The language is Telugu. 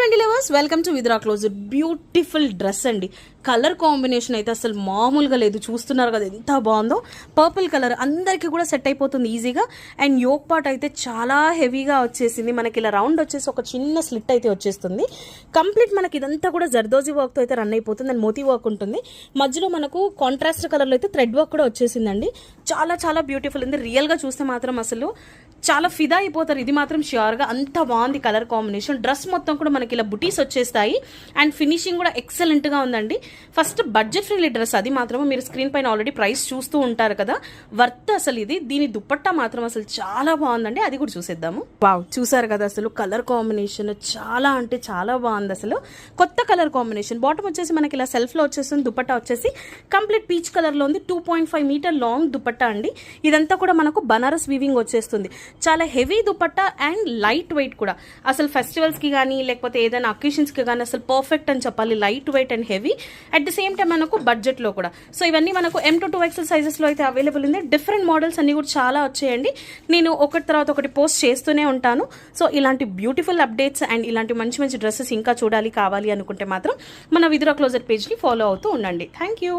అండి లవర్స్, వెల్కమ్ టు విద్రా క్లోజర్. బ్యూటిఫుల్ డ్రెస్ అండి. కలర్ కాంబినేషన్ అయితే అసలు మామూలుగా లేదు. చూస్తున్నారు కదా ఎంత బాగుందో. పర్పుల్ కలర్ అందరికీ కూడా సెట్ అయిపోతుంది ఈజీగా. అండ్ యోక్ పార్ట్ అయితే చాలా హెవీగా వచ్చేసింది. మనకి ఇలా రౌండ్ వచ్చేసి ఒక చిన్న స్లిట్ అయితే వచ్చేస్తుంది. కంప్లీట్ మనకి ఇదంతా కూడా జర్దోజీ వర్క్తో అయితే రన్ అయిపోతుంది. అండ్ మోతీ వర్క్ ఉంటుంది. మధ్యలో మనకు కాంట్రాస్ట్ కలర్లో అయితే థ్రెడ్ వర్క్ కూడా వచ్చేసిందండి. చాలా చాలా బ్యూటిఫుల్ ఉంది. రియల్గా చూస్తే మాత్రం అసలు చాలా ఫిదా అయిపోతారు. ఇది మాత్రం ష్యూర్గా అంత బాగుంది కలర్ కాంబినేషన్. డ్రెస్ మొత్తం కూడా మనకి ఇలా బుటీస్ వచ్చేస్తాయి. అండ్ ఫినిషింగ్ కూడా ఎక్సలెంట్గా ఉందండి. ఫస్ట్ బడ్జెట్ ఫ్రెండ్లీ డ్రెస్, అది మాత్రం మీరు స్క్రీన్ పైన ఆల్రెడీ ప్రైస్ చూస్తూ ఉంటారు కదా, వర్త్ అసలు ఇది. దీని దుపట్టా మాత్రం అసలు చాలా బాగుందండి. అది కూడా చూసేద్దాము. వావ్, చూసారు కదా అసలు కలర్ కాంబినేషన్ చాలా అంటే చాలా బాగుంది. అసలు కొత్త కలర్ కాంబినేషన్. బాటమ్ వచ్చేసి మనకి ఇలా సెల్ఫ్లో వచ్చేస్తుంది. దుపట్టా వచ్చేసి కంప్లీట్ పీచ్ కలర్లో ఉంది. 2.5 మీటర్ లాంగ్ దుపట్టా అండి. ఇదంతా కూడా మనకు బనారస్ వీవింగ్ వచ్చేస్తుంది. చాలా heavy dupatta and light weight కూడా. అసలు ఫెస్టివల్స్కి కానీ లేకపోతే ఏదైనా అకేషన్స్కి కానీ అసలు పర్ఫెక్ట్ అని చెప్పాలి. Light weight and heavy at the same time మనకు బడ్జెట్లో కూడా. సో ఇవన్నీ మనకు M to 2XL సైజెస్లో అయితే అవైలబుల్ ఉంది. డిఫరెంట్ మోడల్స్ అన్ని కూడా చాలా వచ్చాయండి. నేను ఒకటి తర్వాత ఒకటి పోస్ట్ చేస్తూనే ఉంటాను. సో ఇలాంటి బ్యూటిఫుల్ అప్డేట్స్ అండ్ ఇలాంటి మంచి మంచి డ్రెస్సెస్ ఇంకా చూడాలి కావాలి అనుకుంటే మాత్రం మన విద్రా క్లోజర్ పేజ్ని ఫాలో అవుతూ ఉండండి. Thank you.